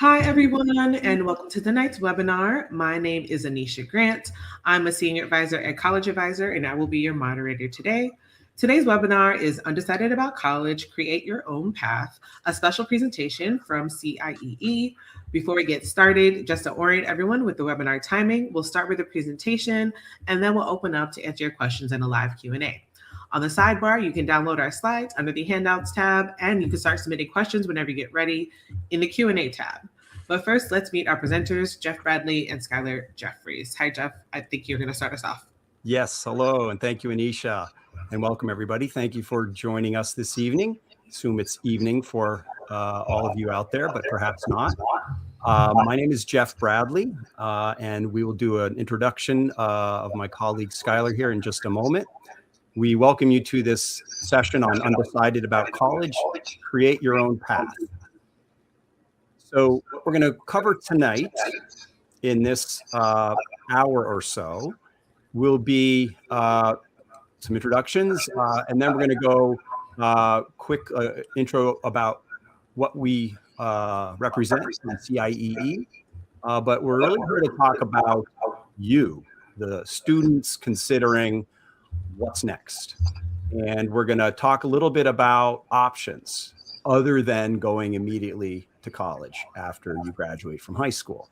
Hi, everyone, and welcome to tonight's webinar. My name is Anisha Grant. I'm a senior advisor at College Advisor, and I will be your moderator today. Today's webinar is Undecided About College, Create Your Own Path, a special presentation from CIEE. Before we get started, just to orient everyone with the webinar timing, we'll start with a presentation, and then we'll open up to answer your questions in a live Q&A. On the sidebar, you can download our slides under the Handouts tab, and you can start submitting questions whenever you get ready in the Q&A tab. But first, let's meet our presenters, Jeff Bradley and Skylar Jeffries. Hi, Jeff. I think you're going to start us off. Yes, hello, and thank you, Anisha, and welcome, everybody. Thank you for joining us this evening. Assume it's evening for all of you out there, but perhaps not. My name is Jeff Bradley, and we will do an introduction of my colleague Skylar here in just a moment. We welcome you to this session on Undecided About College, Create Your Own Path. So what we're going to cover tonight in this hour or so will be some introductions, and then we're going to go quick intro about what we represent in CIEE, but we're really here to talk about you, the students considering what's next. And we're going to talk a little bit about options other than going immediately to college after you graduate from high school.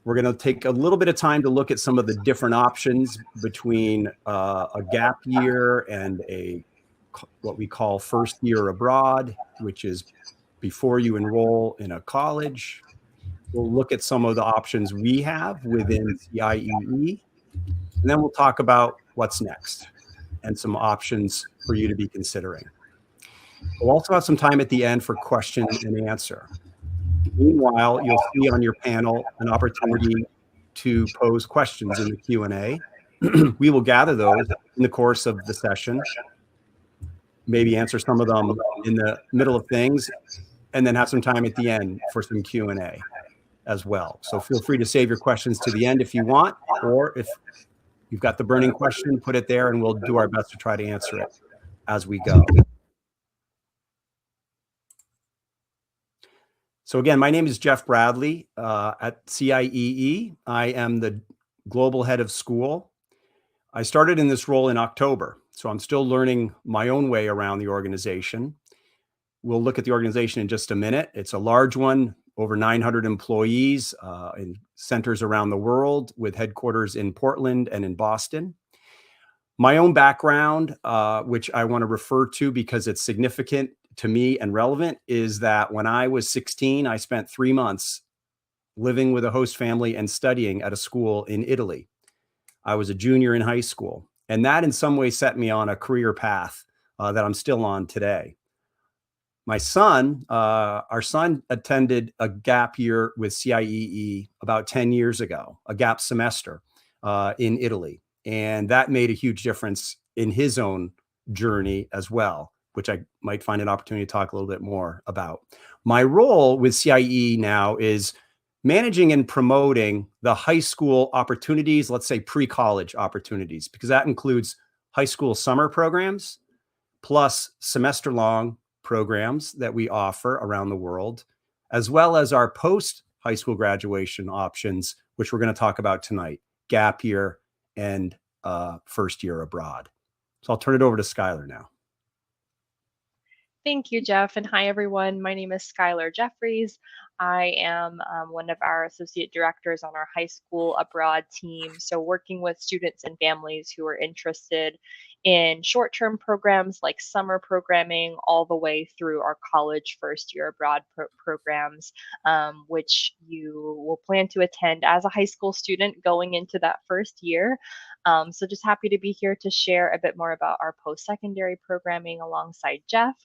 We're going to take a little bit of time to look at some of the different options between a gap year and what we call first year abroad, which is before you enroll in a college. We'll look at some of the options we have within CIEE, and then we'll talk about what's next and some options for you to be considering. We'll also have some time at the end for question and answer. Meanwhile, you'll see on your panel an opportunity to pose questions in the Q&A. We will gather those in the course of the session, maybe answer some of them in the middle of things, and then have some time at the end for some Q&A as well. So feel free to save your questions to the end if you want, or if you've got the burning question, put it there and we'll do our best to try to answer it as we go. So again, my name is Jeff Bradley at CIEE. I am the global head of school. I started in this role in October, so I'm still learning my own way around the organization. We'll look at the organization in just a minute. It's a large one, over 900 employees in centers around the world with headquarters in Portland and in Boston. My own background, which I want to refer to because it's significant to me and relevant, is that when I was 16, I spent 3 months living with a host family and studying at a school in Italy. I was a junior in high school, and that in some ways set me on a career path that I'm still on today. My son, our son attended a gap year with CIEE about 10 years ago, a gap semester in Italy. And that made a huge difference in his own journey as well, which I might find an opportunity to talk a little bit more about. My role with CIEE now is managing and promoting the high school opportunities, let's say pre-college opportunities, because that includes high school summer programs, plus semester-long programs that we offer around the world, as well as our post-high school graduation options, which we're going to talk about tonight, gap year and first year abroad. So I'll turn it over to Skylar now. Thank you, Jeff, and hi, everyone. My name is Skylar Jeffries. I am one of our associate directors on our high school abroad team, so working with students and families who are interested in short-term programs like summer programming all the way through our college first year abroad programs, which you will plan to attend as a high school student going into that first year. So just happy to be here to share a bit more about our post-secondary programming alongside Jeff.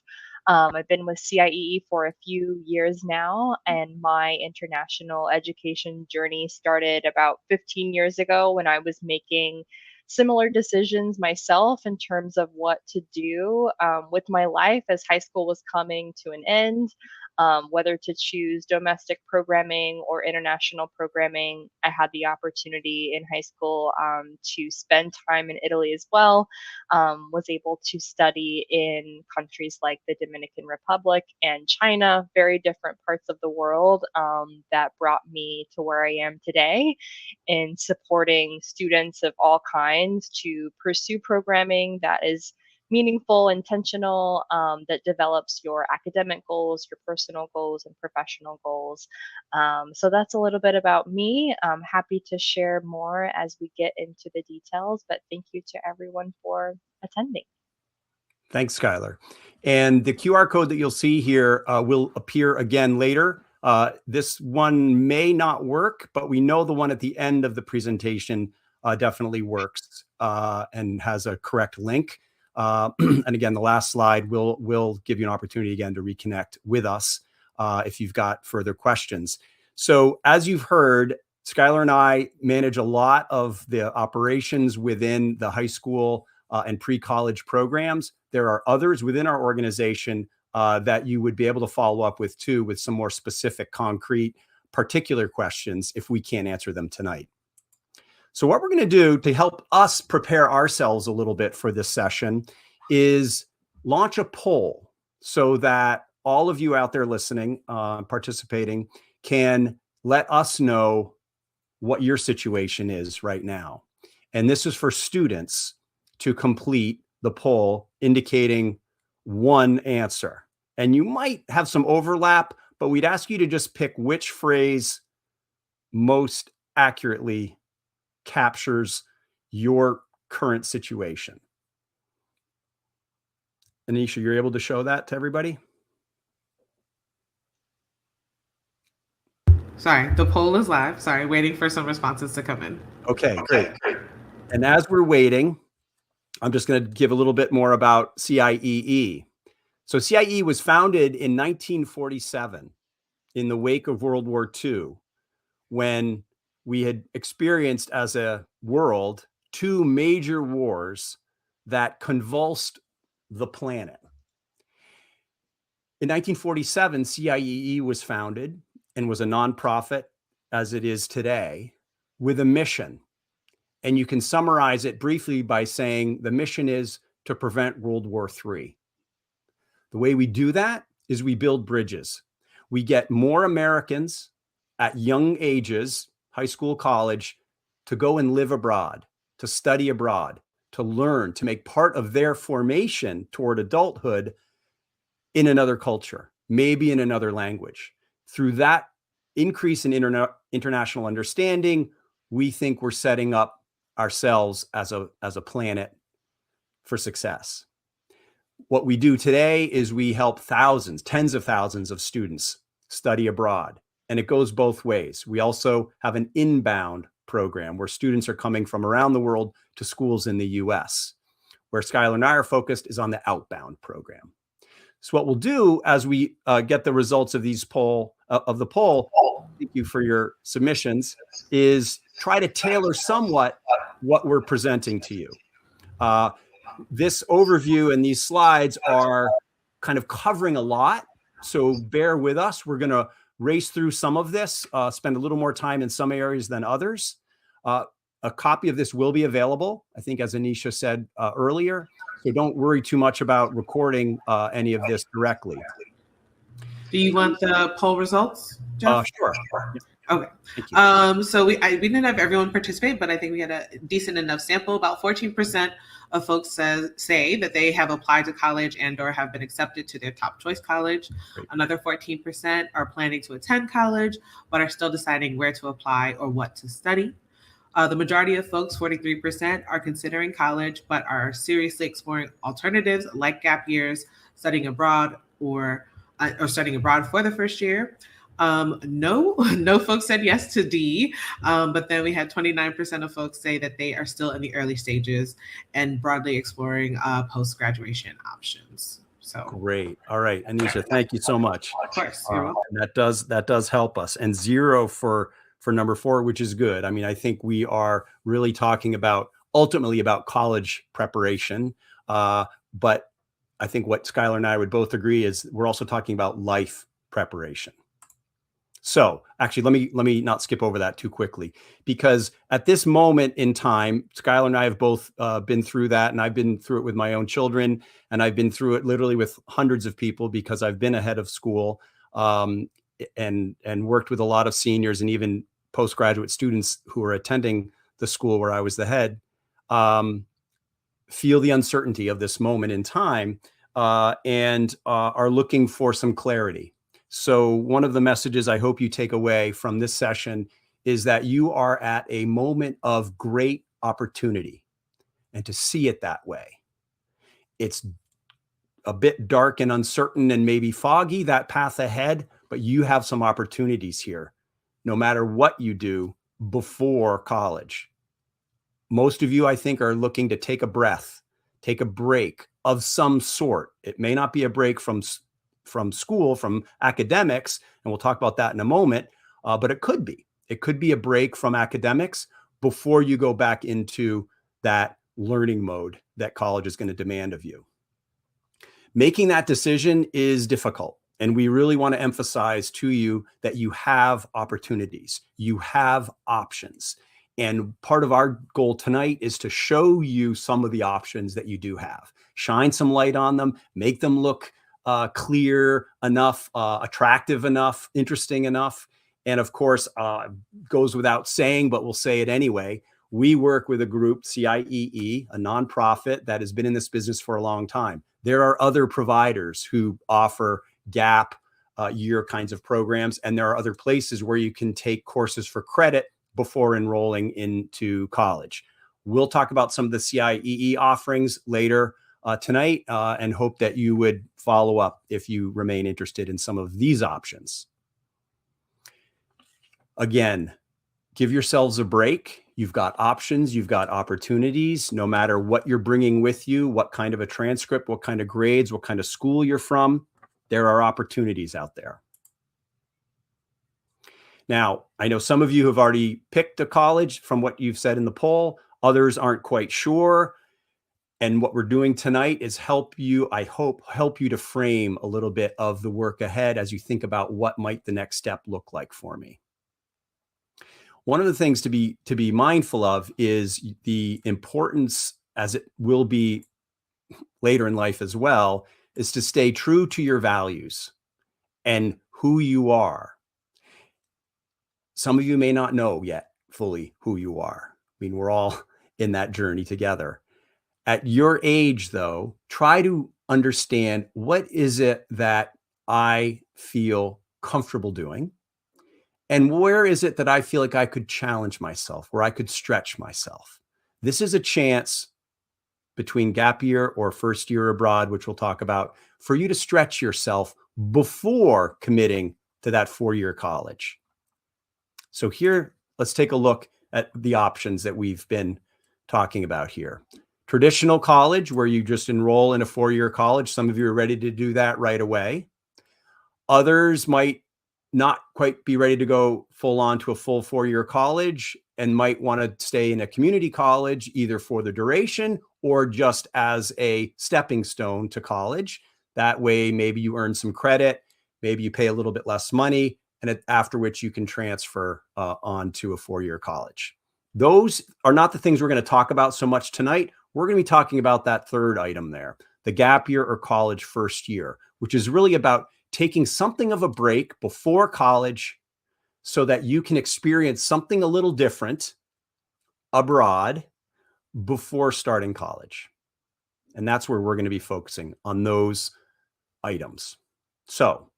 I've been with CIEE for a few years now, and my international education journey started about 15 years ago when I was making similar decisions myself in terms of what to do with my life as high school was coming to an end. Whether to choose domestic programming or international programming. I had the opportunity in high school to spend time in Italy as well. Was able to study in countries like the Dominican Republic and China, very different parts of the world that brought me to where I am today in supporting students of all kinds to pursue programming that is meaningful, intentional, that develops your academic goals, your personal goals, and professional goals. So that's a little bit about me. I'm happy to share more as we get into the details, but thank you to everyone for attending. Thanks, Skylar. And the QR code that you'll see here will appear again later. This one may not work, but we know the one at the end of the presentation definitely works and has a correct link. And again, the last slide will give you an opportunity again to reconnect with us if you've got further questions. So as you've heard, Skylar and I manage a lot of the operations within the high school and pre-college programs. There are others within our organization that you would be able to follow up with too, with some more specific, concrete, particular questions if we can't answer them tonight. So what we're going to do to help us prepare ourselves a little bit for this session is launch a poll so that all of you out there listening, participating, can let us know what your situation is right now. And this is for students to complete the poll indicating one answer. And you might have some overlap, but we'd ask you to just pick which phrase most accurately captures your current situation. Anisha, you're able to show that to everybody? Sorry, the poll is live. Sorry, waiting for some responses to come in. Okay, great. And as we're waiting, I'm just going to give a little bit more about CIEE. So CIEE was founded in 1947 in the wake of World War II, when we had experienced as a world two major wars that convulsed the planet. In 1947, CIEE was founded and was a nonprofit, as it is today, with a mission. And you can summarize it briefly by saying the mission is to prevent World War III. The way we do that is we build bridges. We get more Americans at young ages, high school, college, to go and live abroad, to study abroad, to learn, to make part of their formation toward adulthood in another culture, maybe in another language. Through that increase in international understanding, we think we're setting up ourselves as a planet for success. What we do today is we help thousands, tens of thousands of students study abroad. And it goes both ways. We also have an inbound program where students are coming from around the world to schools in the US. Where Skylar and I are focused is on the outbound program. So what we'll do as we get the results of these poll, thank you for your submissions, is try to tailor somewhat what we're presenting to you. This overview and these slides are kind of covering a lot, so bear with us. We're going to race through some of this, spend a little more time in some areas than others. A copy of this will be available, I think, as Anisha said earlier, so don't worry too much about recording any of this directly. Do you want the poll results, Jeff? Sure. Okay. So we didn't have everyone participate, but I think we had a decent enough sample. About 14% of folks say that they have applied to college and or have been accepted to their top choice college. Great. Another 14% are planning to attend college, but are still deciding where to apply or what to study. The majority of folks, 43%, are considering college, but are seriously exploring alternatives like gap years, studying abroad, or studying abroad for the first year. No folks said yes to D, but then we had 29% of folks say that they are still in the early stages and broadly exploring post-graduation options. So great. All right, Anisha, thank you so much. Of course, you're welcome. That does help us. And 0 for number 4, which is good. I mean, I think we are really talking about ultimately about college preparation. But I think what Skylar and I would both agree is we're also talking about life preparation. So actually, let me not skip over that too quickly, because at this moment in time, Skylar and I have both been through that, and I've been through it with my own children, and I've been through it literally with hundreds of people because I've been ahead of school, and worked with a lot of seniors and even postgraduate students who are attending the school where I was the head. Feel the uncertainty of this moment in time, and are looking for some clarity. So one of the messages I hope you take away from this session is that you are at a moment of great opportunity, and to see it that way. It's a bit dark and uncertain and maybe foggy, that path ahead, but you have some opportunities here, no matter what you do before college. Most of you, I think, are looking to take a breath, take a break of some sort. It may not be a break from school, from academics, and we'll talk about that in a moment, but it could be. It could be a break from academics before you go back into that learning mode that college is going to demand of you. Making that decision is difficult. And we really want to emphasize to you that you have opportunities, you have options. And part of our goal tonight is to show you some of the options that you do have. Shine some light on them, make them look clear enough, attractive enough, interesting enough. And of course, goes without saying, but we'll say it anyway. We work with a group, CIEE, a nonprofit that has been in this business for a long time. There are other providers who offer gap year kinds of programs, and there are other places where you can take courses for credit before enrolling into college. We'll talk about some of the CIEE offerings later tonight, and hope that you would follow up if you remain interested in some of these options. Again, give yourselves a break. You've got options, you've got opportunities, no matter what you're bringing with you, what kind of a transcript, what kind of grades, what kind of school you're from, there are opportunities out there. Now, I know some of you have already picked a college from what you've said in the poll. Others aren't quite sure. And what we're doing tonight is help you, I hope, help you to frame a little bit of the work ahead as you think about what might the next step look like for me. One of the things to be mindful of is the importance, as it will be later in life as well, is to stay true to your values and who you are. Some of you may not know yet fully who you are. I mean, we're all in that journey together. At your age, though, try to understand, what is it that I feel comfortable doing? And where is it that I feel like I could challenge myself, where I could stretch myself? This is a chance between gap year or first year abroad, which we'll talk about, for you to stretch yourself before committing to that 4-year college. So here, let's take a look at the options that we've been talking about here. Traditional college, where you just enroll in a 4-year college. Some of you are ready to do that right away. Others might not quite be ready to go full on to a full 4-year college and might want to stay in a community college, either for the duration or just as a stepping stone to college. That way, maybe you earn some credit, maybe you pay a little bit less money, and after which you can transfer on to a 4-year college. Those are not the things we're going to talk about so much tonight. We're going to be talking about that third item there, the gap year or college first year, which is really about taking something of a break before college so that you can experience something a little different abroad before starting college. And that's where we're going to be focusing on those items. So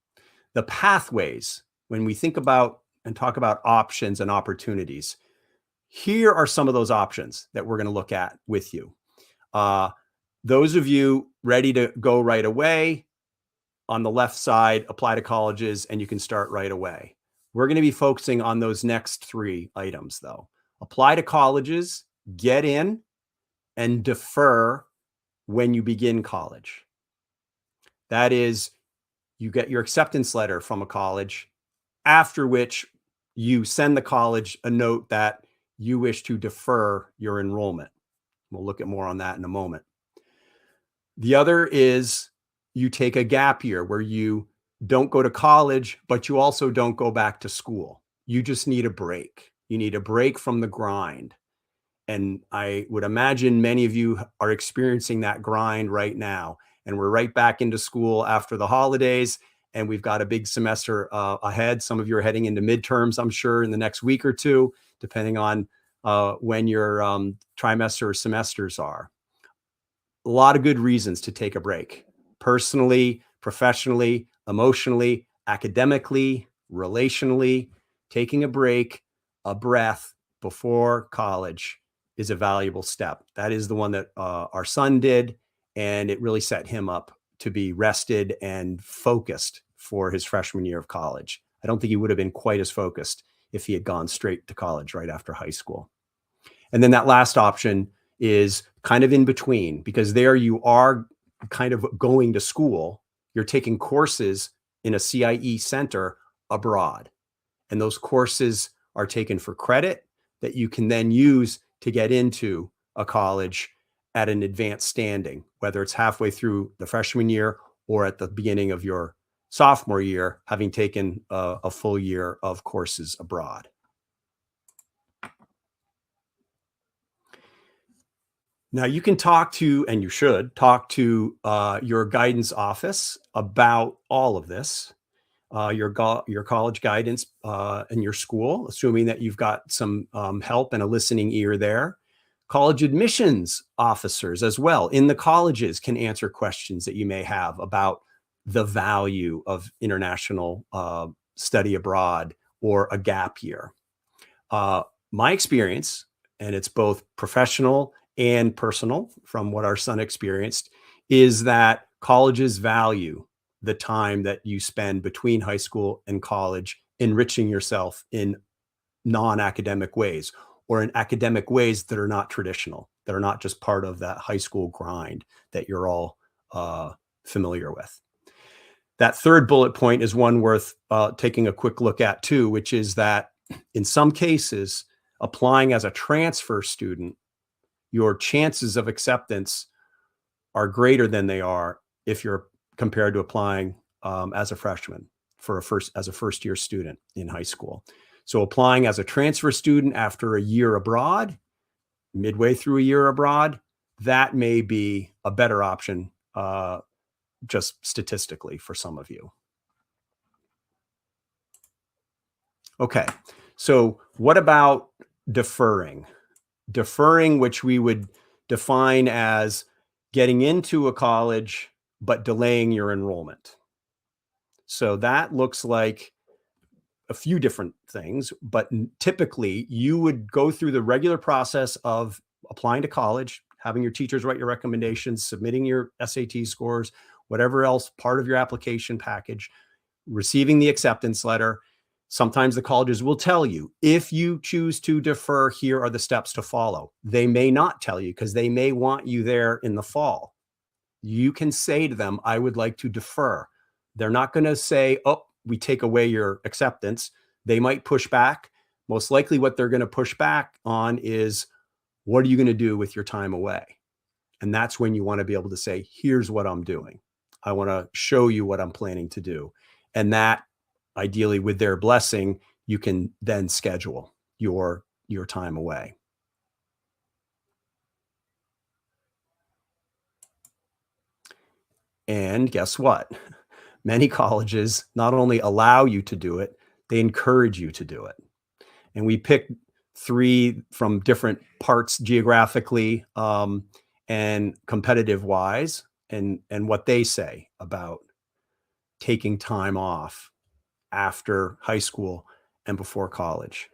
the pathways, when we think about and talk about options and opportunities, here are some of those options that we're going to look at with you. Those of you ready to go right away, on the left side, apply to colleges, and you can start right away. We're going to be focusing on those next 3 items, though. Apply to colleges, get in, and defer when you begin college. That is, you get your acceptance letter from a college, after which you send the college a note that you wish to defer your enrollment. We'll look at more on that in a moment. The other is you take a gap year where you don't go to college, but you also don't go back to school. You just need a break. You need a break from the grind. And I would imagine many of you are experiencing that grind right now. And we're right back into school after the holidays, and we've got a big semester ahead. Some of you are heading into midterms, I'm sure, in the next week or two, depending on when your trimester or semesters are. A lot of good reasons to take a break, personally, professionally, emotionally, academically, relationally. Taking a break, a breath before college is a valuable step. That is the one that our son did, and it really set him up to be rested and focused for his freshman year of college. I don't think he would have been quite as focused if he had gone straight to college right after high school. And then that last option is kind of in between, because there you are kind of going to school. You're taking courses in a CIE center abroad. And those courses are taken for credit that you can then use to get into a college at an advanced standing, whether it's halfway through the freshman year or at the beginning of your sophomore year, having taken a full year of courses abroad. Now you can talk to, and you should talk to your guidance office about all of this, your college guidance and your school, assuming that you've got some help and a listening ear there. College admissions officers as well in the colleges can answer questions that you may have about the value of international study abroad or a gap year. My experience, and it's both professional and personal from what our son experienced, is that colleges value the time that you spend between high school and college enriching yourself in non-academic ways, or in academic ways that are not traditional, that are not just part of that high school grind that you're all familiar with. That third bullet point is one worth taking a quick look at too, which is that in some cases, applying as a transfer student, your chances of acceptance are greater than they are if you're compared to applying as a freshman as a first year student in high school. So applying as a transfer student after a year abroad, midway through a year abroad, that may be a better option just statistically for some of you. Okay, so what about deferring? Deferring, which we would define as getting into a college but delaying your enrollment. So that looks like a few different things, but typically you would go through the regular process of applying to college, having your teachers write your recommendations, submitting your SAT scores, whatever else part of your application package, receiving the acceptance letter. Sometimes the colleges will tell you, if you choose to defer, here are the steps to follow. They may not tell you because they may want you there in the fall. You can say to them, I would like to defer. They're not going to say, oh, we take away your acceptance. They might push back. Most likely what they're going to push back on is, what are you going to do with your time away? And that's when you want to be able to say, here's what I'm doing. I want to show you what I'm planning to do. And that, ideally with their blessing, you can then schedule your time away. And guess what? Many colleges not only allow you to do it, they encourage you to do it. And we picked 3 from different parts geographically and competitive wise, and what they say about taking time off after high school and before college.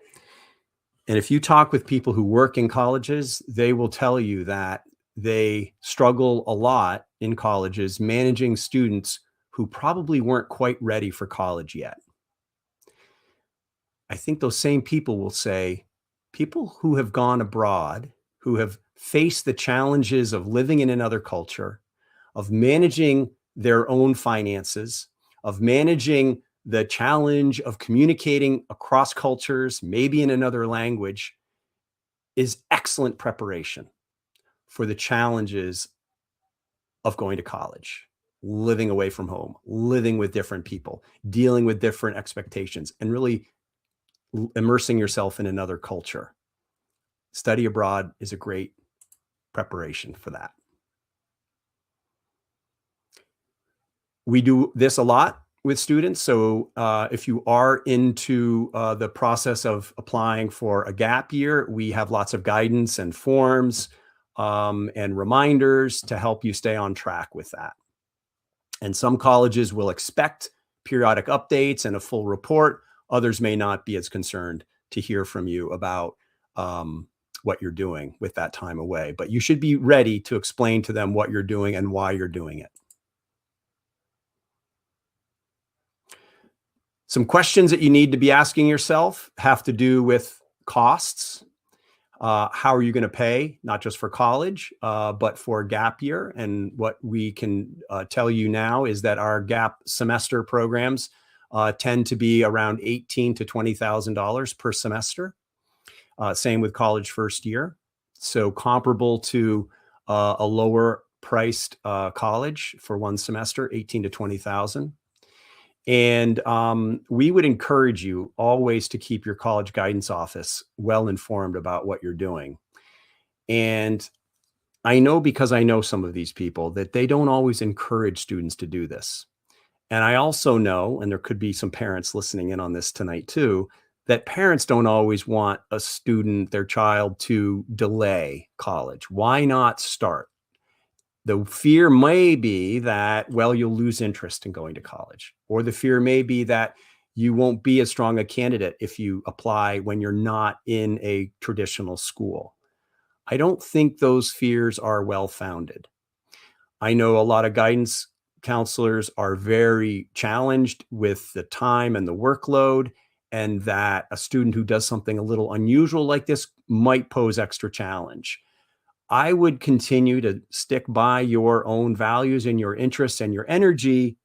And if you talk with people who work in colleges, they will tell you that they struggle a lot in colleges managing students who probably weren't quite ready for college yet. I think those same people will say, people who have gone abroad, who have faced the challenges of living in another culture, of managing their own finances, of managing the challenge of communicating across cultures, maybe in another language, is excellent preparation. for the challenges of going to college, living away from home, living with different people, dealing with different expectations, and really immersing yourself in another culture. Study abroad is a great preparation for that. We do this a lot with students. So if you are into the process of applying for a gap year, we have lots of guidance and forms and reminders to help you stay on track with that. And some colleges will expect periodic updates and a full report. Others may not be as concerned to hear from you about what you're doing with that time away. But you should be ready to explain to them what you're doing and why you're doing it. Some questions that you need to be asking yourself have to do with costs. How are you going to pay, not just for college, but for gap year? And what we can tell you now is that our gap semester programs tend to be around $18,000 to $20,000 per semester. Same with college first year. So comparable to a lower priced college for one semester, $18,000 to $20,000. And we would encourage you always to keep your college guidance office well informed about what you're doing. And I know, because I know some of these people, that they don't always encourage students to do this. And I also know, and there could be some parents listening in on this tonight too, that parents don't always want a student, their child, to delay college. Why not start? The fear may be that, well, you'll lose interest in going to college, or the fear may be that you won't be as strong a candidate if you apply when you're not in a traditional school. I don't think those fears are well-founded. I know a lot of guidance counselors are very challenged with the time and the workload, and that a student who does something a little unusual like this might pose extra challenge. I would continue to stick by your own values and your interests and your energy,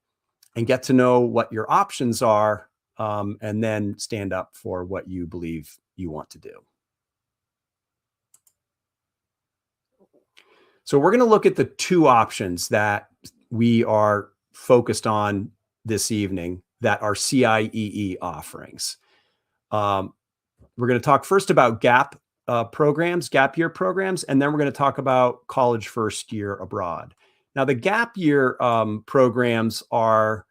and get to know what your options are, and then stand up for what you believe you want to do. So we're going to look at the two options that we are focused on this evening that are CIEE offerings. We're going to talk first about gap year programs, and then we're going to talk about college first year abroad. Now, the gap year programs are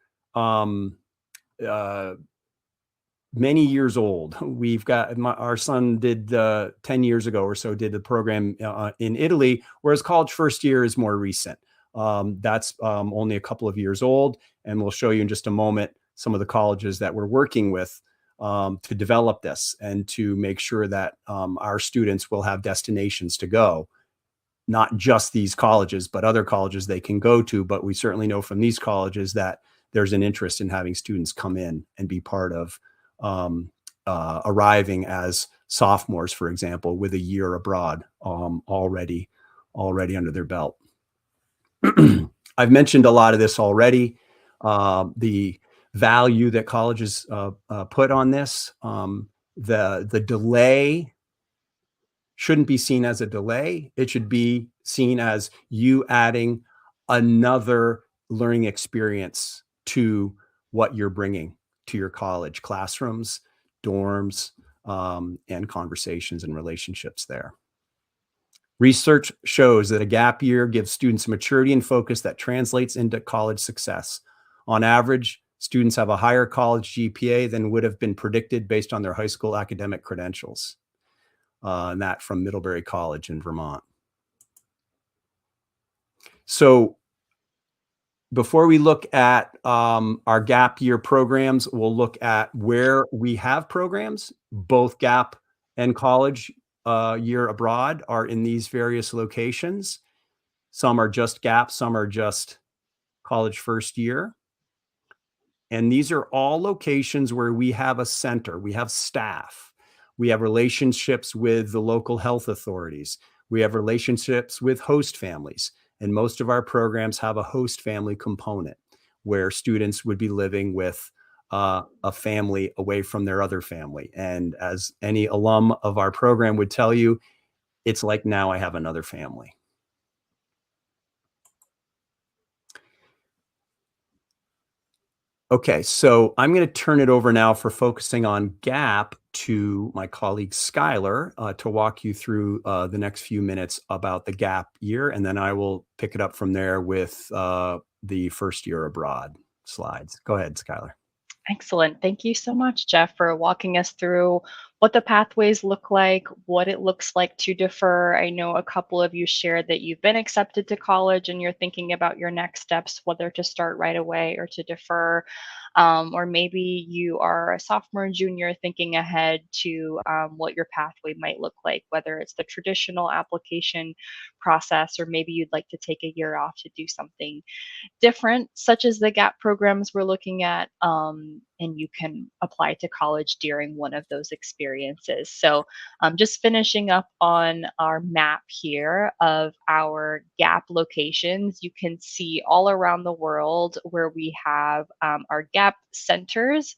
many years old. We've got our son did 10 years ago or so did the program in Italy, whereas college first year is more recent. That's only a couple of years old, and we'll show you in just a moment some of the colleges that we're working with to develop this and to make sure that our students will have destinations to go. Not just these colleges, but other colleges they can go to. But we certainly know from these colleges that there's an interest in having students come in and be part of arriving as sophomores, for example, with a year abroad already under their belt. I've mentioned a lot of this already. The value that colleges put on this, the delay shouldn't be seen as a delay. It should be seen as you adding another learning experience to what you're bringing to your college classrooms, dorms, and conversations and relationships there. Research shows that a gap year gives students maturity and focus that translates into college success. On average, students have a higher college GPA than would have been predicted based on their high school academic credentials. And that from Middlebury College in Vermont. So before we look at our gap year programs, we'll look at where we have programs. Both gap and college year abroad are in these various locations. Some are just gap, some are just college first year. And these are all locations where we have a center, we have staff. We have relationships with the local health authorities. We have relationships with host families. And most of our programs have a host family component where students would be living with a family away from their other family. And as any alum of our program would tell you, it's like, now I have another family. Okay, so I'm going to turn it over now for focusing on GAP to my colleague Skylar to walk you through the next few minutes about the GAP year, and then I will pick it up from there with the first year abroad slides. Go ahead, Skylar. Excellent. Thank you so much, Jeff, for walking us through what the pathways look like, what it looks like to defer. I know a couple of you shared that you've been accepted to college and you're thinking about your next steps, whether to start right away or to defer. Or maybe you are a sophomore and junior thinking ahead to what your pathway might look like, whether it's the traditional application process, or maybe you'd like to take a year off to do something different, such as the GAP programs we're looking at, and you can apply to college during one of those experiences. So, just finishing up on our map here of our GAP locations, you can see all around the world where we have our GAP centers.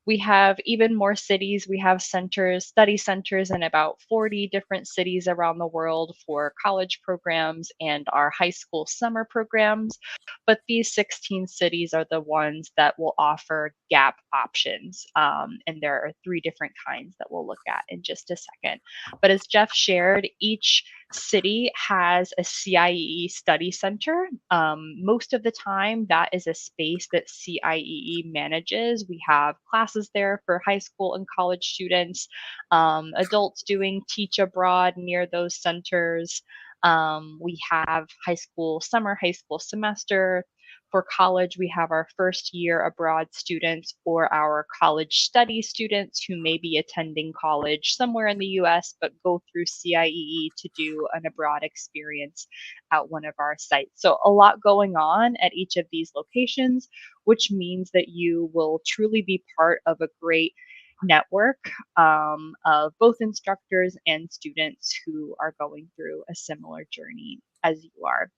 We have even more cities. We have centers, study centers in about 40 different cities around the world for college programs and our high school summer programs. But these 16 cities are the ones that will offer GAP options. And there are three different kinds that we'll look at in just a second. But as Jeff shared, each city has a CIEE study center. Most of the time, that is a space that CIEE manages. We have classes there for high school and college students, adults doing teach abroad near those centers. We have high school summer, high school semester. For college, we have our first year abroad students or our college study students who may be attending college somewhere in the US but go through CIEE to do an abroad experience at one of our sites. So, a lot going on at each of these locations, which means that you will truly be part of a great network of both instructors and students who are going through a similar journey as you are.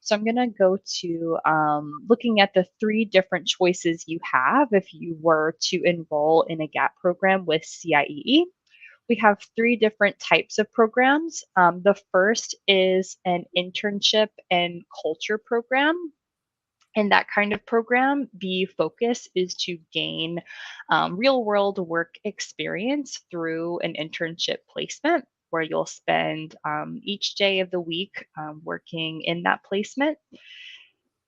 So I'm going to go to looking at the three different choices you have if you were to enroll in a GAP program with CIEE. We have three different types of programs. The first is an internship and culture program. In that kind of program, the focus is to gain real world work experience through an internship placement where you'll spend each day of the week working in that placement.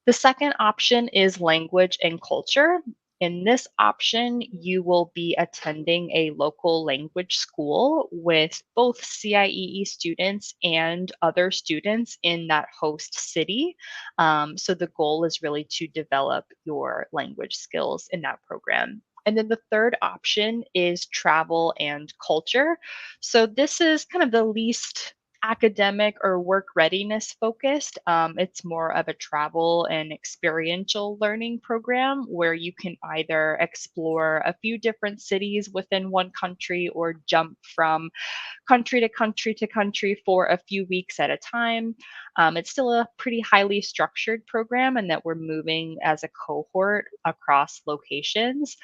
The second option is language and culture. In this option, you will be attending a local language school with both CIEE students and other students in that host city. So the goal is really to develop your language skills in that program. And then the third option is travel and culture. So this is kind of the least academic or work readiness focused. It's more of a travel and experiential learning program where you can either explore a few different cities within one country or jump from country to country to country for a few weeks at a time. It's still a pretty highly structured program, and that we're moving as a cohort across locations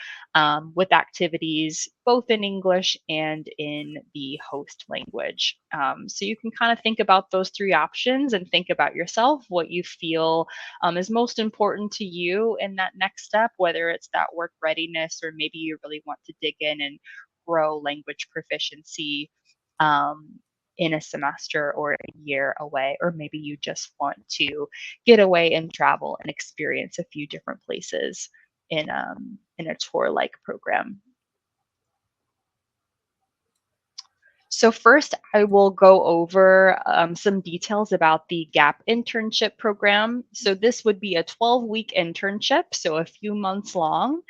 with activities both in English and in the host language. So you can kind of think about those three options and think about yourself, what you feel is most important to you in that next step, whether it's that work readiness or maybe you really want to dig in and grow language proficiency um, in a semester or a year away, or maybe you just want to get away and travel and experience a few different places in a tour-like program. So first, I will go over some details about the GAP internship program. So this would be a 12-week internship, so a few months long.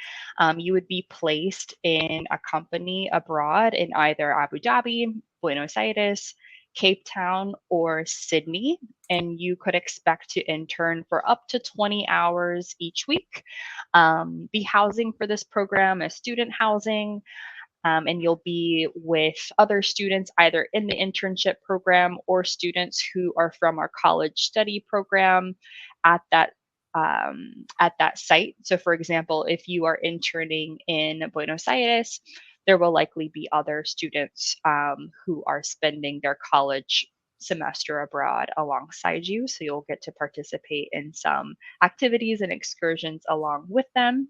You would be placed in a company abroad in either Abu Dhabi, Buenos Aires, Cape Town, or Sydney, and you could expect to intern for up to 20 hours each week. The housing for this program is student housing, and you'll be with other students either in the internship program or students who are from our college study program at that site. So, for example, if you are interning in Buenos Aires, there will likely be other students who are spending their college semester abroad alongside you. So you'll get to participate in some activities and excursions along with them.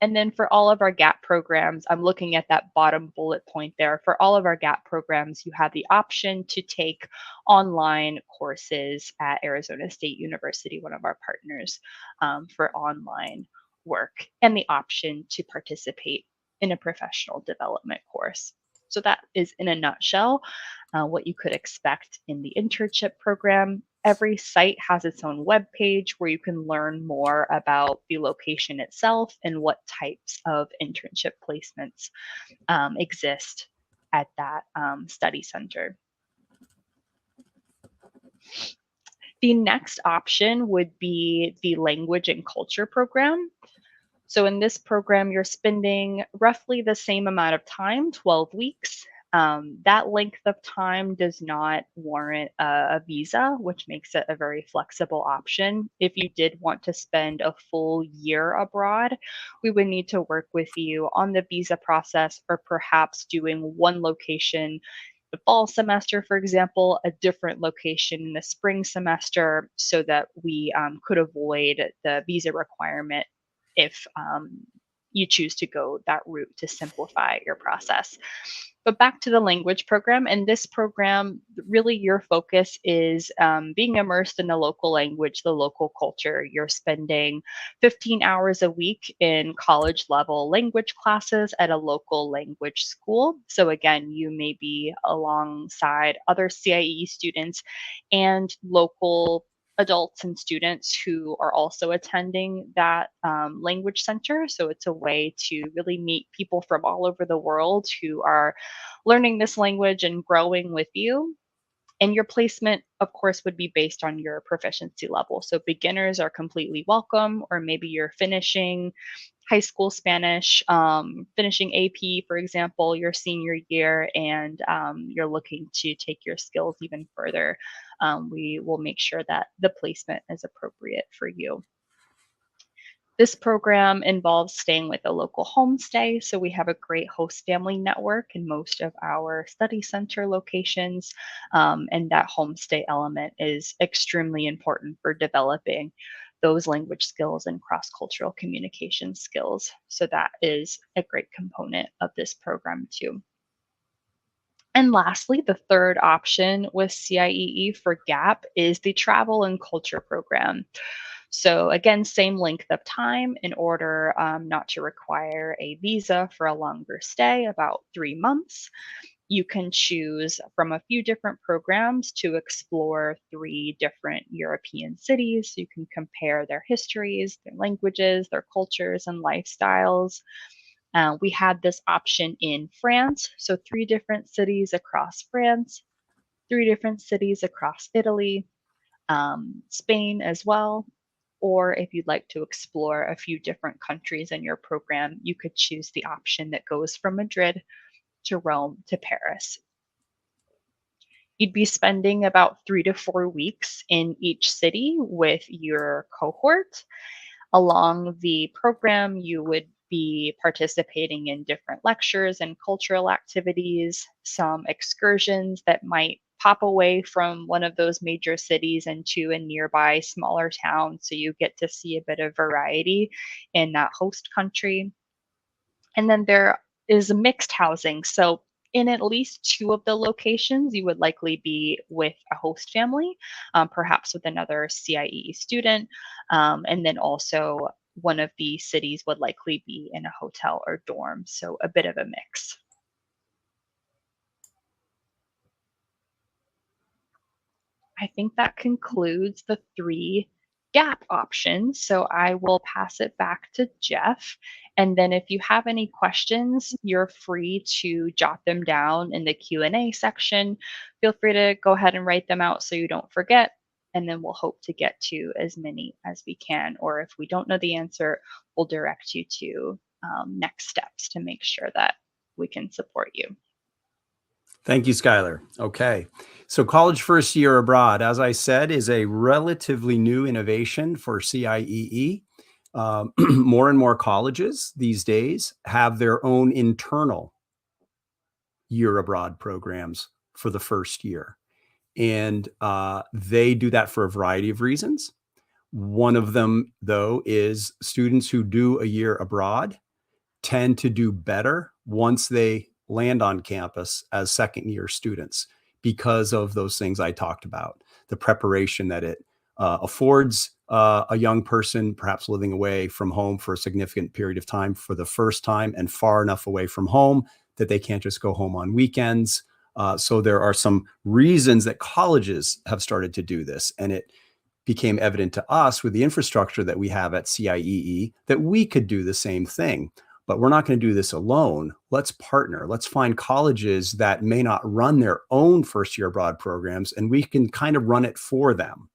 And then for all of our GAP programs, I'm looking at that bottom bullet point there. For all of our GAP programs, you have the option to take online courses at Arizona State University, one of our partners, for online work, and the option to participate in a professional development course. So that is, in a nutshell, what you could expect in the internship program. Every site has its own web page where you can learn more about the location itself and what types of internship placements exist at that study center. The next option would be the language and culture program. So in this program, you're spending roughly the same amount of time, 12 weeks. That length of time does not warrant a visa, which makes it a very flexible option. If you did want to spend a full year abroad, we would need to work with you on the visa process, or perhaps doing one location the fall semester, for example, a different location in the spring semester, so that we could avoid the visa requirement if you choose to go that route to simplify your process. But back to the language program. In this program, really your focus is being immersed in the local language, the local culture. You're spending 15 hours a week in college level language classes at a local language school. So again, you may be alongside other CIE students and local adults and students who are also attending that language center. So it's a way to really meet people from all over the world who are learning this language and growing with you. And your placement, of course, would be based on your proficiency level. So beginners are completely welcome, or maybe you're finishing high school Spanish, finishing AP, for example, your senior year, and you're looking to take your skills even further. We will make sure that the placement is appropriate for you. This program involves staying with a local homestay, so we have a great host family network in most of our study center locations, and that homestay element is extremely important for developing those language skills and cross-cultural communication skills. So that is a great component of this program too. And lastly, the third option with CIEE for GAP is the travel and culture program. So again, same length of time in order not to require a visa for a longer stay, about 3 months. You can choose from a few different programs to explore 3 different European cities. You can compare their histories, their languages, their cultures, and lifestyles. We had this option in France, so 3 different cities across France, 3 different cities across Italy, Spain as well. Or if you'd like to explore a few different countries in your program, you could choose the option that goes from Madrid to Rome to Paris. You'd be spending about 3 to 4 weeks in each city with your cohort. Along the program, you would be participating in different lectures and cultural activities, some excursions that might pop away from one of those major cities into a nearby smaller town. So you get to see a bit of variety in that host country. And then there is mixed housing. So in at least 2 of the locations, you would likely be with a host family, perhaps with another CIE student. And then also one of the cities would likely be in a hotel or dorm. So a bit of a mix. I think that concludes the 3 GAP options. So I will pass it back to Jeff. And then if you have any questions, you're free to jot them down in the Q&A section. Feel free to go ahead and write them out so you don't forget. And then we'll hope to get to as many as we can. Or if we don't know the answer, we'll direct you to next steps to make sure that we can support you. Thank you, Skylar. Okay. So college first year abroad, as I said, is a relatively new innovation for CIEE. More and more colleges these days have their own internal year abroad programs for the first year. And they do that for a variety of reasons. One of them, though, is students who do a year abroad tend to do better once they land on campus as second-year students because of those things I talked about, the preparation that it affords a young person, perhaps living away from home for a significant period of time for the first time and far enough away from home that they can't just go home on weekends. So there are some reasons that colleges have started to do this, and it became evident to us with the infrastructure that we have at CIEE that we could do the same thing. But we're not going to do this alone. Let's partner. Let's find colleges that may not run their own first-year abroad programs, and we can kind of run it for them.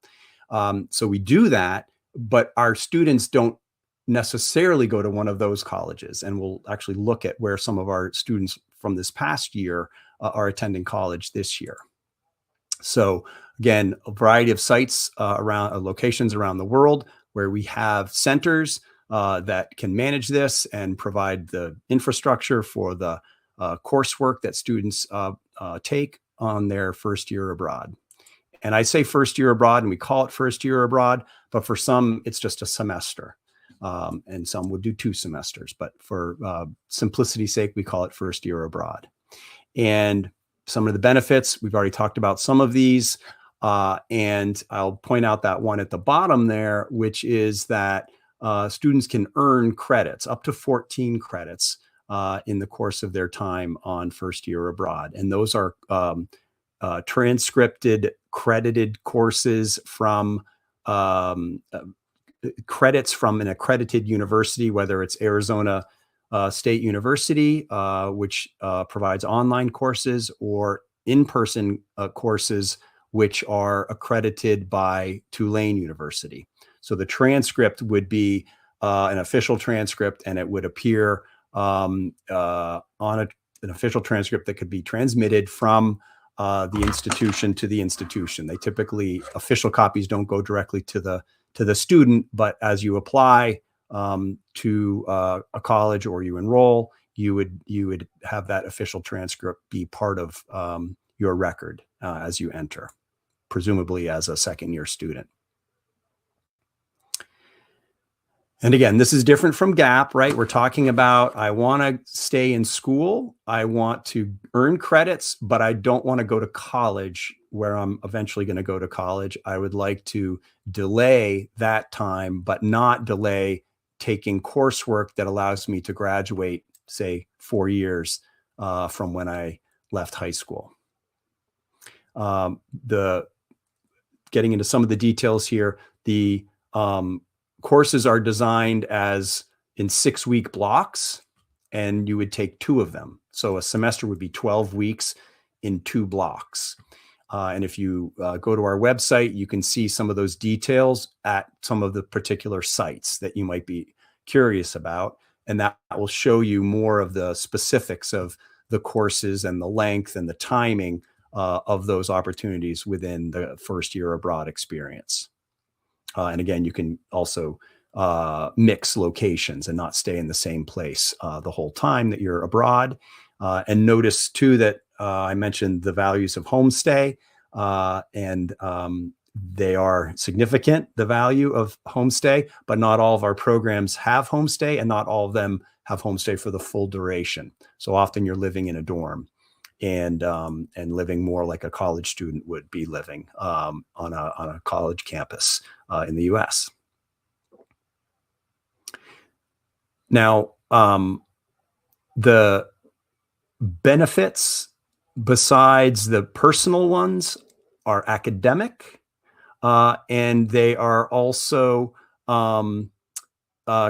So we do that, but our students don't necessarily go to one of those colleges. And we'll actually look at where some of our students from this past year are attending college this year. So again, a variety of sites around locations around the world where we have centers that can manage this and provide the infrastructure for the coursework that students take on their first year abroad. And I say first year abroad, and we call it first year abroad, but for some, it's just a semester. And some would do 2 semesters, but for simplicity's sake, we call it first year abroad. And some of the benefits, we've already talked about some of these, and I'll point out that one at the bottom there, which is that students can earn credits, up to 14 credits in the course of their time on first year abroad. And those are transcripted, credited courses from credits from an accredited university, whether it's Arizona State University, which provides online courses, or in-person courses, which are accredited by Tulane University. So the transcript would be an official transcript, and it would appear on an official transcript that could be transmitted from the institution to the institution. They typically, official copies don't go directly to the student, but as you apply to a college or you enroll, you would have that official transcript be part of your record as you enter, presumably as a second-year student. And again, this is different from GAP, right? We're talking about, I want to stay in school, I want to earn credits, but I don't want to go to college where I'm eventually going to go to college. I would like to delay that time, but not delay taking coursework that allows me to graduate, say, 4 years from when I left high school. Getting into some of the details here, the courses are designed as in 6-week blocks, and you would take 2 of them. So a semester would be 12 weeks in 2 blocks. And if you go to our website, you can see some of those details at some of the particular sites that you might be curious about. And that will show you more of the specifics of the courses and the length and the timing of those opportunities within the first year abroad experience. And again, you can also mix locations and not stay in the same place the whole time that you're abroad. And notice too that I mentioned the values of homestay, and they are significant, the value of homestay, but not all of our programs have homestay, and not all of them have homestay for the full duration. So often you're living in a dorm and living more like a college student would be living on a college campus in the US. Now, the benefits besides the personal ones are academic, and they are also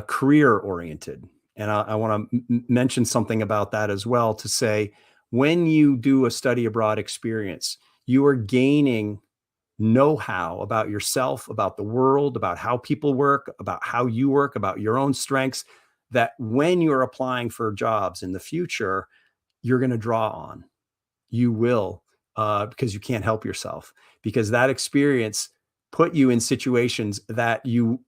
career oriented. And I want to mention something about that as well, to say, when you do a study abroad experience, you are gaining know-how about yourself, about the world, about how people work, about how you work, about your own strengths, that when you're applying for jobs in the future, you're going to draw on. You will, because you can't help yourself, because that experience put you in situations that you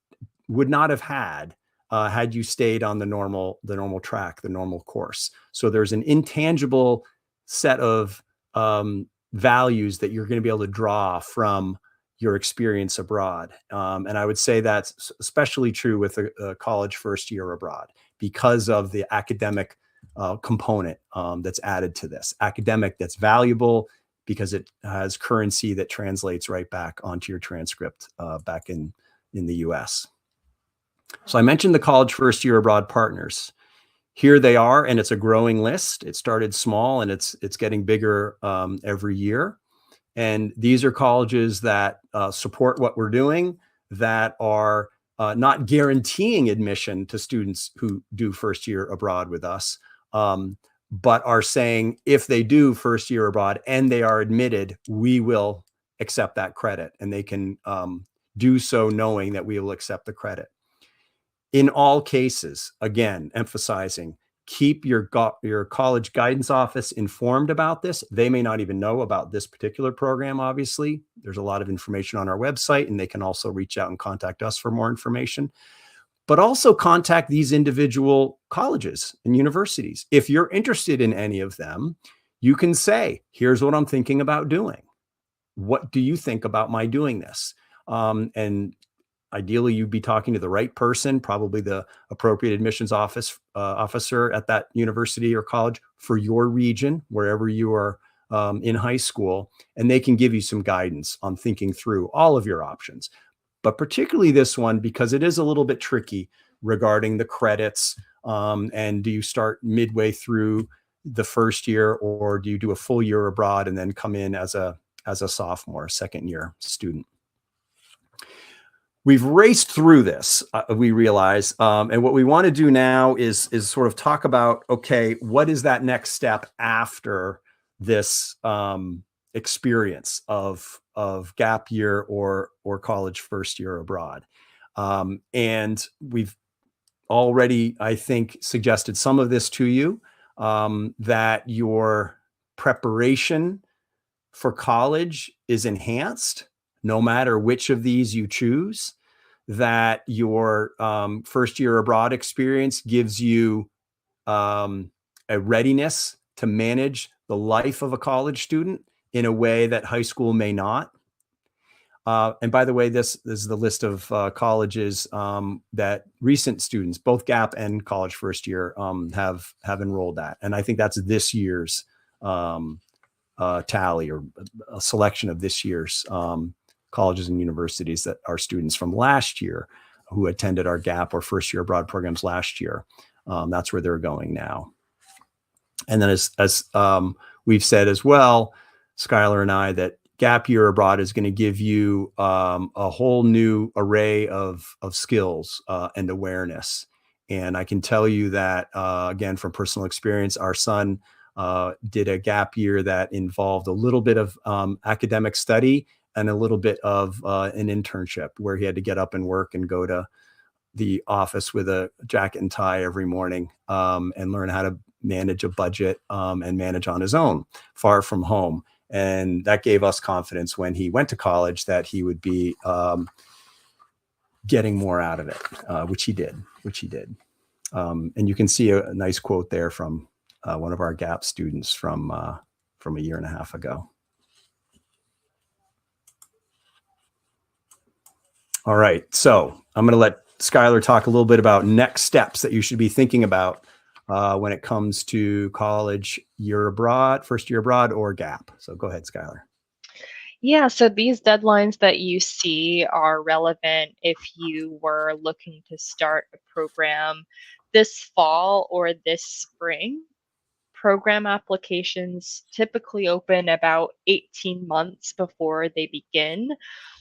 would not have had had you stayed on the normal track, the normal course. So there's an intangible set of values that you're going to be able to draw from your experience abroad. And I would say that's especially true with a college first year abroad, because of the academic component that's added to this. Academic that's valuable because it has currency that translates right back onto your transcript back in the US. So I mentioned the college first year abroad partners. Here they are, and it's a growing list. It started small and it's getting bigger every year. And these are colleges that support what we're doing, that are not guaranteeing admission to students who do first year abroad with us, but are saying if they do first year abroad and they are admitted, we will accept that credit. And they can do so knowing that we will accept the credit. In all cases, again, emphasizing, keep your college guidance office informed about this. They may not even know about this particular program, obviously. There's a lot of information on our website, and they can also reach out and contact us for more information. But also contact these individual colleges and universities. If you're interested in any of them, you can say, here's what I'm thinking about doing. What do you think about my doing this? And ideally, you'd be talking to the right person, probably the appropriate admissions officer at that university or college for your region, wherever you are in high school, and they can give you some guidance on thinking through all of your options. But particularly this one, because it is a little bit tricky regarding the credits. And do you start midway through the first year, or do you do a full year abroad and then come in as a sophomore, second year student? We've raced through this, we realize, and what we want to do now is sort of talk about, okay, what is that next step after this experience of gap year or college first year abroad? And we've already, I think, suggested some of this to you, that your preparation for college is enhanced no matter which of these you choose, that your first year abroad experience gives you a readiness to manage the life of a college student in a way that high school may not. And by the way, this is the list of colleges that recent students, both GAP and college first year, have enrolled at. And I think that's this year's tally, or a selection of this year's colleges and universities that are students from last year who attended our GAP or first year abroad programs last year. That's where they're going now. And then as we've said as well, Skylar and I, that gap year abroad is going to give you a whole new array of skills and awareness. And I can tell you that, again, from personal experience, our son did a gap year that involved a little bit of academic study and a little bit of an internship, where he had to get up and work and go to the office with a jacket and tie every morning and learn how to manage a budget and manage on his own, far from home. And that gave us confidence when he went to college that he would be getting more out of it, which he did. And you can see a nice quote there from one of our GAP students from a year and a half ago. All right, so I'm going to let Skylar talk a little bit about next steps that you should be thinking about when it comes to college year abroad, first year abroad, or GAP. So go ahead, Skylar. Yeah, so these deadlines that you see are relevant if you were looking to start a program this fall or this spring. Program applications typically open about 18 months before they begin.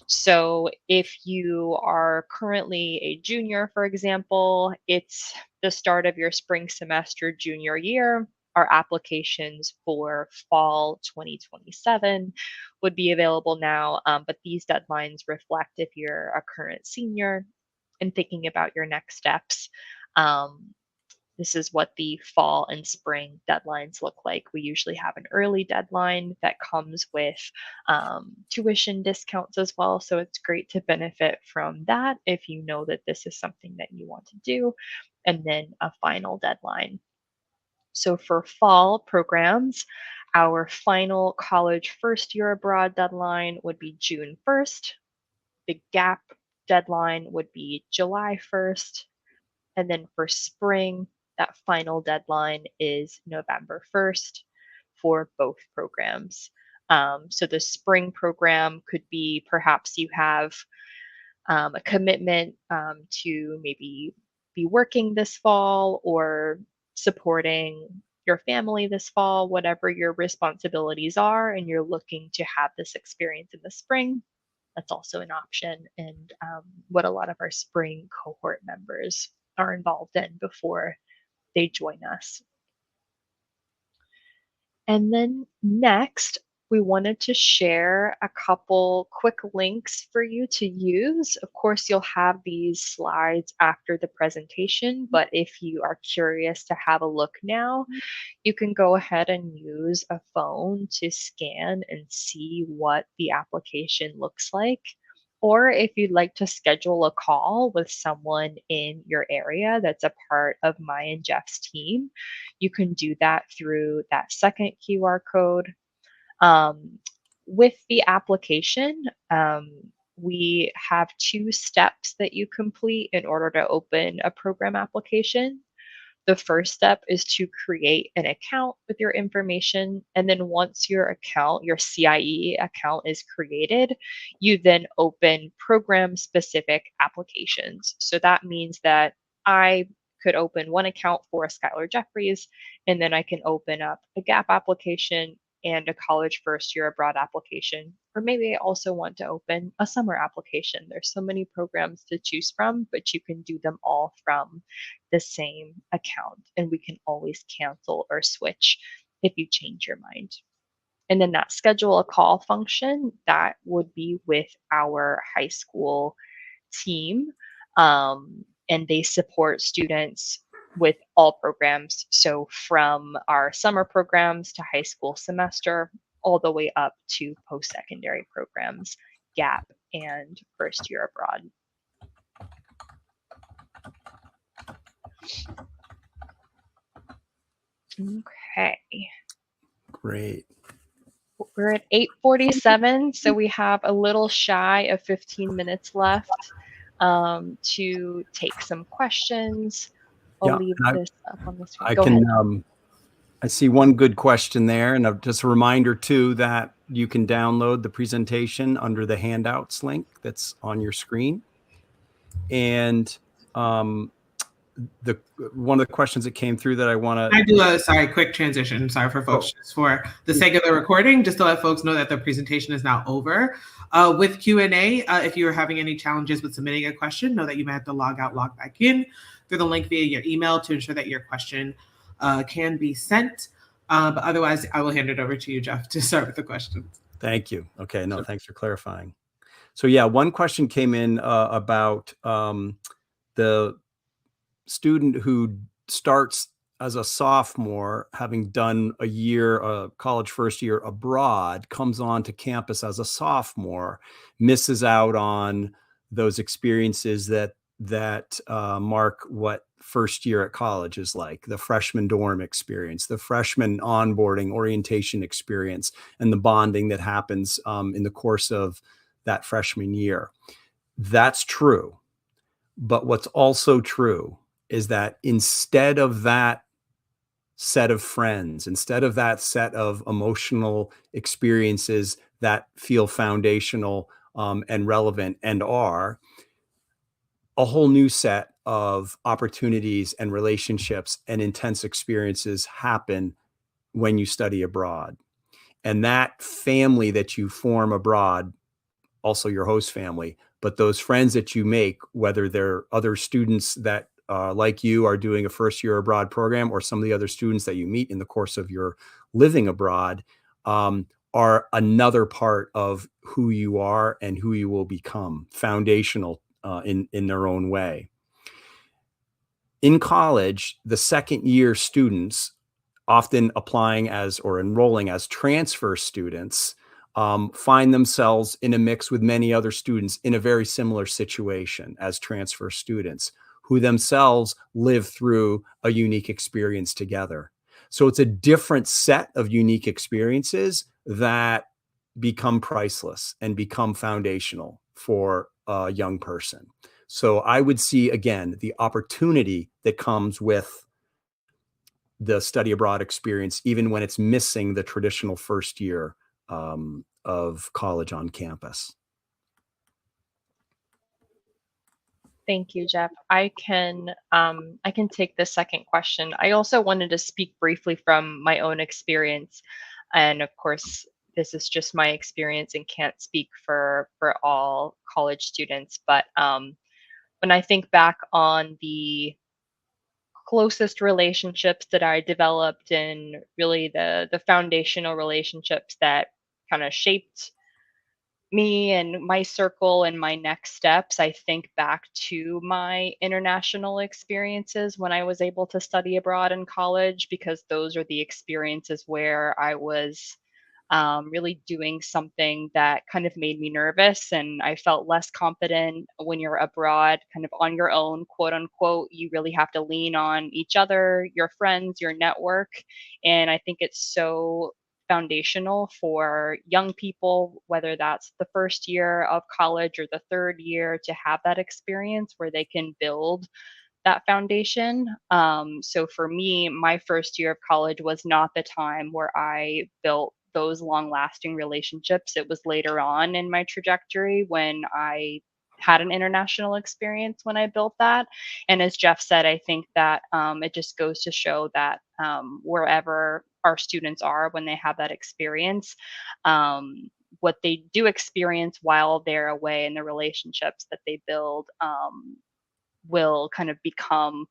So if you are currently a junior, for example, it's the start of your spring semester junior year. Our applications for fall 2027 would be available now, but these deadlines reflect if you're a current senior and thinking about your next steps. This is what the fall and spring deadlines look like. We usually have an early deadline that comes with tuition discounts as well. So it's great to benefit from that if you know that this is something that you want to do, and then a final deadline. So for fall programs, our final college first year abroad deadline would be June 1st. The GAP deadline would be July 1st. And then for spring, that final deadline is November 1st for both programs. So the spring program could be perhaps you have a commitment to maybe be working this fall or supporting your family this fall, whatever your responsibilities are, and you're looking to have this experience in the spring. That's also an option, and what a lot of our spring cohort members are involved in before they join us. And then next, we wanted to share a couple quick links for you to use. Of course, you'll have these slides after the presentation, but if you are curious to have a look now, you can go ahead and use a phone to scan and see what the application looks like. Or if you'd like to schedule a call with someone in your area that's a part of my and Jeff's team, you can do that through that second QR code. With the application, we have 2 steps that you complete in order to open a program application. The first step is to create an account with your information. And then once your account, your CIE account is created, you then open program specific applications. So that means that I could open one account for Skylar Jeffries, and then I can open up a GAP application and a college first year abroad application. Or maybe I also want to open a summer application. There's so many programs to choose from, but you can do them all from the same account, and we can always cancel or switch if you change your mind. And then that schedule a call function, that would be with our high school team, and they support students with all programs. So from our summer programs to high school semester, all the way up to post-secondary programs, GAP and first year abroad. Okay. Great. We're at 8:47, so we have a little shy of 15 minutes left to take some questions. I'll leave this up on the screen. Go ahead. I see one good question there, and just a reminder too that you can download the presentation under the handouts link that's on your screen. And one of the questions that came through that I want to do a quick transition. Sorry for folks, just for the sake of the recording, just to let folks know that the presentation is now over. With Q&A, if you are having any challenges with submitting a question, know that you may have to log out, log back in through the link via your email to ensure that your question can be sent. But otherwise, I will hand it over to you, Jeff, to start with the questions. Thank you. Okay, no, thanks for clarifying. So yeah, one question came in about the student who starts as a sophomore, having done a year, college first year abroad, comes on to campus as a sophomore, misses out on those experiences that mark what first year at college is like: the freshman dorm experience, the freshman onboarding orientation experience, and the bonding that happens in the course of that freshman year. That's true. But what's also true is that instead of that set of friends, instead of that set of emotional experiences that feel foundational and relevant and are, a whole new set of opportunities and relationships and intense experiences happen when you study abroad. And that family that you form abroad, also your host family, but those friends that you make, whether they're other students that like you are doing a first year abroad program, or some of the other students that you meet in the course of your living abroad, are another part of who you are and who you will become, foundational in their own way. In college, the second year students, often applying as or enrolling as transfer students, find themselves in a mix with many other students in a very similar situation as transfer students, who themselves live through a unique experience together. So it's a different set of unique experiences that become priceless and become foundational for a young person. So I would see, again, the opportunity that comes with the study abroad experience, even when it's missing the traditional first year of college on campus. Thank you, Jeff. I can take the second question. I also wanted to speak briefly from my own experience, and of course, this is just my experience and can't speak for all college students. But when I think back on the closest relationships that I developed and really the foundational relationships that kind of shaped me and my circle and my next steps, I think back to my international experiences when I was able to study abroad in college, because those are the experiences where I was really doing something that kind of made me nervous and I felt less confident. When you're abroad, kind of on your own, quote unquote, you really have to lean on each other, your friends, your network. And I think it's so foundational for young people, whether that's the first year of college or the third year, to have that experience where they can build that foundation. So for me, my first year of college was not the time where I built those long lasting relationships. It was later on in my trajectory when I had an international experience when I built that. And as Jeff said, I think that it just goes to show that wherever our students are when they have that experience, what they do experience while they're away and the relationships that they build will kind of become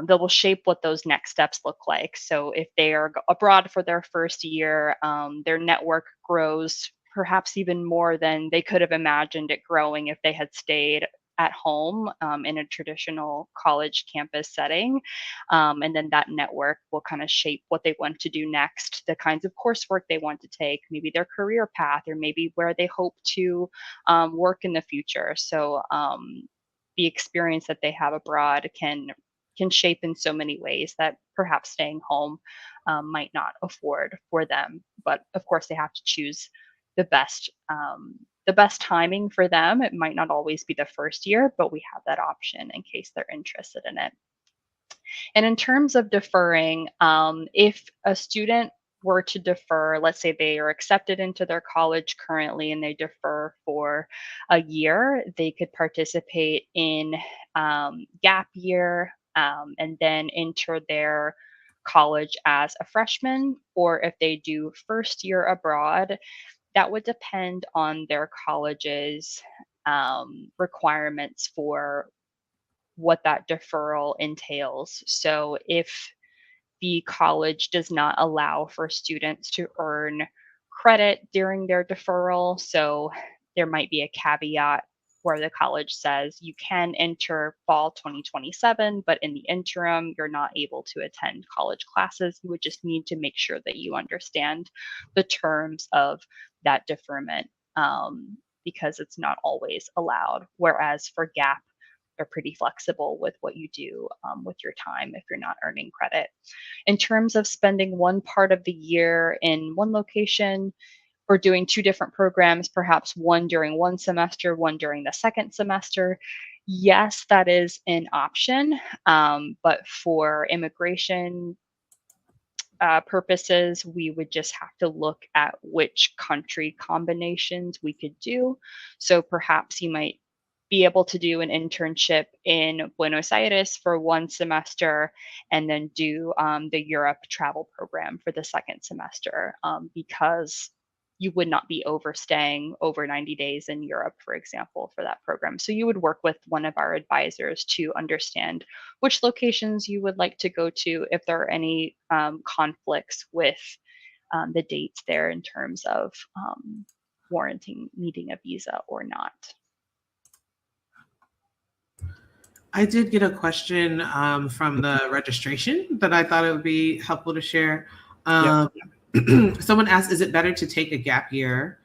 that will shape what those next steps look like. So if they are abroad for their first year, their network grows perhaps even more than they could have imagined it growing if they had stayed at home in a traditional college campus setting. And then that network will kind of shape what they want to do next, the kinds of coursework they want to take, maybe their career path, or maybe where they hope to work in the future. So the experience that they have abroad can shape in so many ways that perhaps staying home might not afford for them. But of course, they have to choose the best timing for them. It might not always be the first year, but we have that option in case they're interested in it. And in terms of deferring, if a student were to defer, let's say they are accepted into their college currently and they defer for a year, they could participate in gap year and then enter their college as a freshman. Or if they do first year abroad, that would depend on their college's requirements for what that deferral entails. So if the college does not allow for students to earn credit during their deferral, so there might be a caveat where the college says you can enter fall 2027, but in the interim, you're not able to attend college classes. You would just need to make sure that you understand the terms of that deferment because it's not always allowed. Whereas for GAP, are pretty flexible with what you do with your time if you're not earning credit. In terms of spending one part of the year in one location or doing two different programs, perhaps one during one semester, one during the second semester, yes, that is an option. But for immigration purposes, we would just have to look at which country combinations we could do. So perhaps you might be able to do an internship in Buenos Aires for one semester and then do the Europe travel program for the second semester because you would not be overstaying over 90 days in Europe, for example, for that program. So you would work with one of our advisors to understand which locations you would like to go to, if there are any conflicts with the dates there in terms of warranting needing a visa or not. I did get a question from the registration that I thought it would be helpful to share. Someone asked, is it better to take a gap year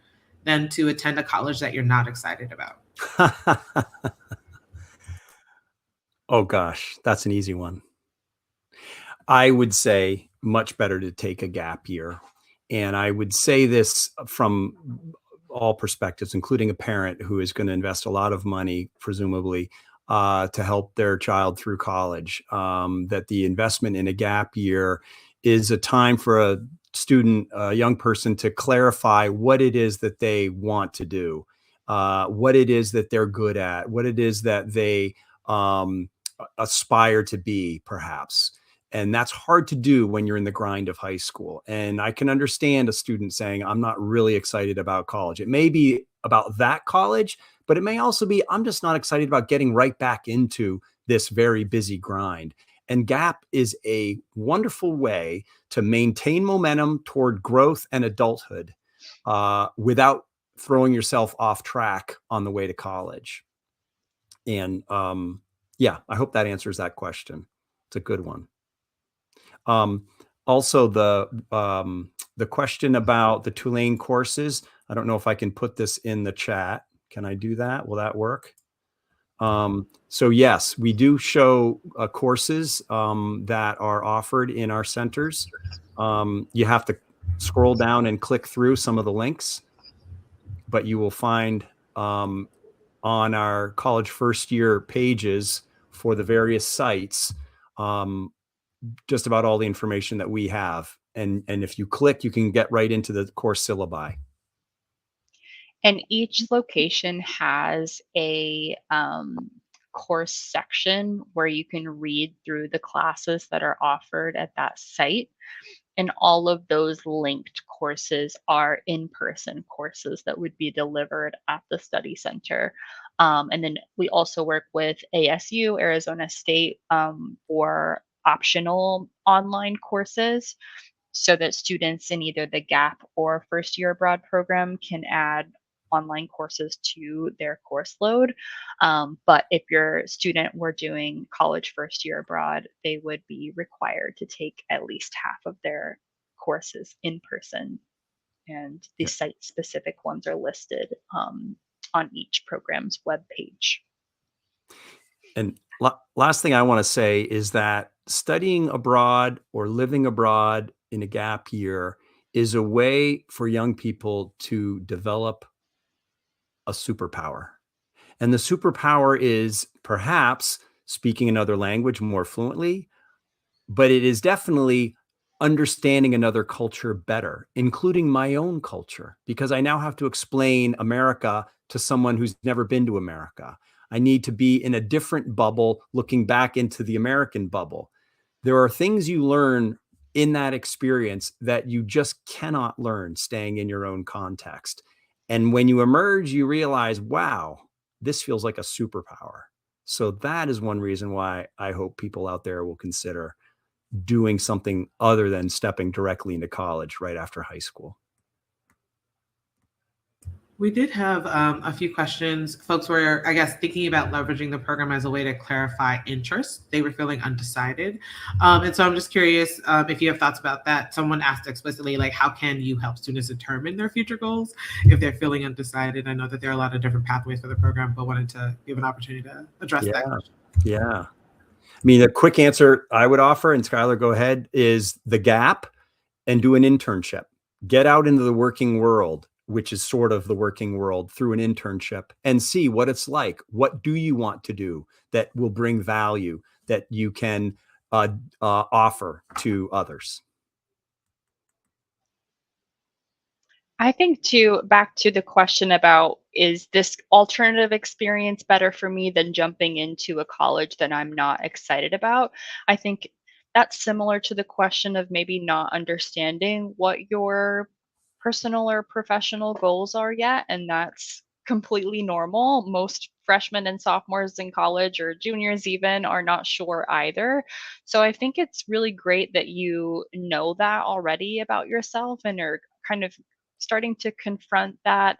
than to attend a college that you're not excited about? Oh gosh, that's an easy one. I would say much better to take a gap year. And I would say this from all perspectives, including a parent who is going to invest a lot of money, presumably, to help their child through college. That the investment in a gap year is a time for a student, a young person, to clarify what it is that they want to do, what it is that they're good at, what it is that they aspire to be, perhaps. And that's hard to do when you're in the grind of high school. And I can understand a student saying, I'm not really excited about college. It may be about that college, but it may also be, I'm just not excited about getting right back into this very busy grind. And GAP is a wonderful way to maintain momentum toward growth and adulthood without throwing yourself off track on the way to college. And yeah, I hope that answers that question. It's a good one. Also, the question about the Tulane courses, I don't know if I can put this in the chat. Can I do that? Will that work? So yes, we do show courses that are offered in our centers. You have to scroll down and click through some of the links, but you will find on our college first year pages for the various sites just about all the information that we have. And if you click, you can get right into the course syllabi. And each location has a course section where you can read through the classes that are offered at that site. And all of those linked courses are in-person courses that would be delivered at the study center. And then we also work with ASU, Arizona State, for optional online courses so that students in either the GAP or first year abroad program can add online courses to their course load. But if your student were doing college first year abroad, they would be required to take at least half of their courses in person. And the Yeah. site specific ones are listed on each program's webpage. And last thing I want to say is that studying abroad or living abroad in a gap year is a way for young people to develop a superpower. And the superpower is perhaps speaking another language more fluently, but it is definitely understanding another culture better, including my own culture, because I now have to explain America to someone who's never been to America. I need to be in a different bubble, looking back into the American bubble. There are things you learn in that experience that you just cannot learn staying in your own context. And when you emerge, you realize, wow, this feels like a superpower. So that is one reason why I hope people out there will consider doing something other than stepping directly into college right after high school. We did have a few questions. Folks were, I guess, thinking about leveraging the program as a way to clarify interests. They were feeling undecided. And so I'm just curious if you have thoughts about that. Someone asked explicitly, like, how can you help students determine their future goals if they're feeling undecided? I know that there are a lot of different pathways for the program, but wanted to give an opportunity to address that question. Yeah. I mean, a quick answer I would offer, and Skylar, go ahead, is the GAP and do an internship. Get out into the working world, which is sort of the working world, through an internship and see what it's like. What do you want to do that will bring value that you can offer to others? I think too, back to the question about, is this alternative experience better for me than jumping into a college that I'm not excited about? I think that's similar to the question of maybe not understanding what your personal or professional goals are yet. And that's completely normal. Most freshmen and sophomores in college, or juniors even, are not sure either. So I think it's really great that you know that already about yourself and are kind of starting to confront that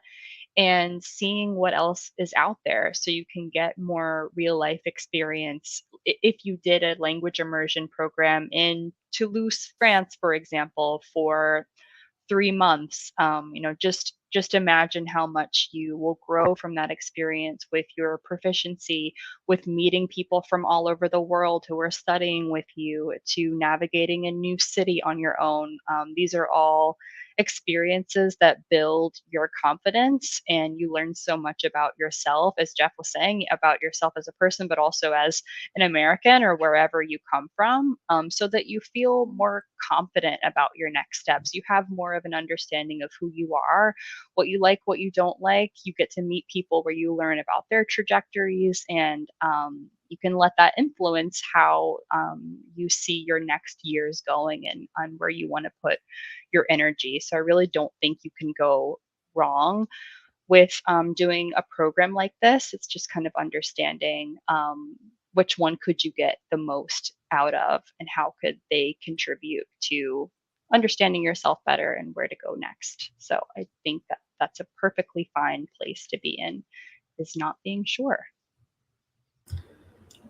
and seeing what else is out there so you can get more real life experience. If you did a language immersion program in Toulouse, France, for example, for 3 months, just just imagine how much you will grow from that experience with your proficiency, with meeting people from all over the world who are studying with you, to navigating a new city on your own. These are all experiences that build your confidence, and you learn so much about yourself, as Jeff was saying, about yourself as a person, but also as an American or wherever you come from, so that you feel more confident about your next steps. You have more of an understanding of who you are, what you like, what you don't like. You get to meet people where you learn about their trajectories, and you can let that influence how you see your next years going, and where you want to put your energy. So I really don't think you can go wrong with doing a program like this. It's just kind of understanding which one could you get the most out of, and how could they contribute to understanding yourself better and where to go next. So I think that that's a perfectly fine place to be in, is not being sure.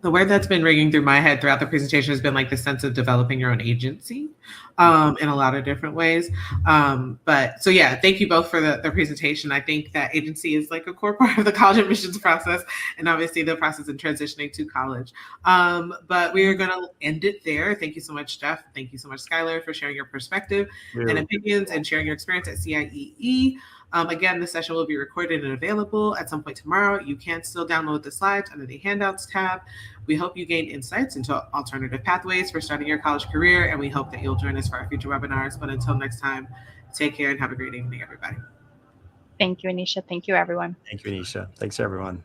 The word that's been ringing through my head throughout the presentation has been like the sense of developing your own agency in a lot of different ways. But so yeah, thank you both for the presentation. I think that agency is like a core part of the college admissions process, and obviously the process in transitioning to college. But we are going to end it there. Thank you so much, Jeff. Thank you so much, Skylar, for sharing your perspective and opinions and sharing your experience at CIEE. Again, the session will be recorded and available at some point tomorrow. You can still download the slides under the handouts tab. We hope you gain insights into alternative pathways for starting your college career, and we hope that you'll join us for our future webinars. But until next time, take care and have a great evening, everybody. Thank you, Anisha. Thank you, everyone. Thank you, Anisha. Thanks, everyone.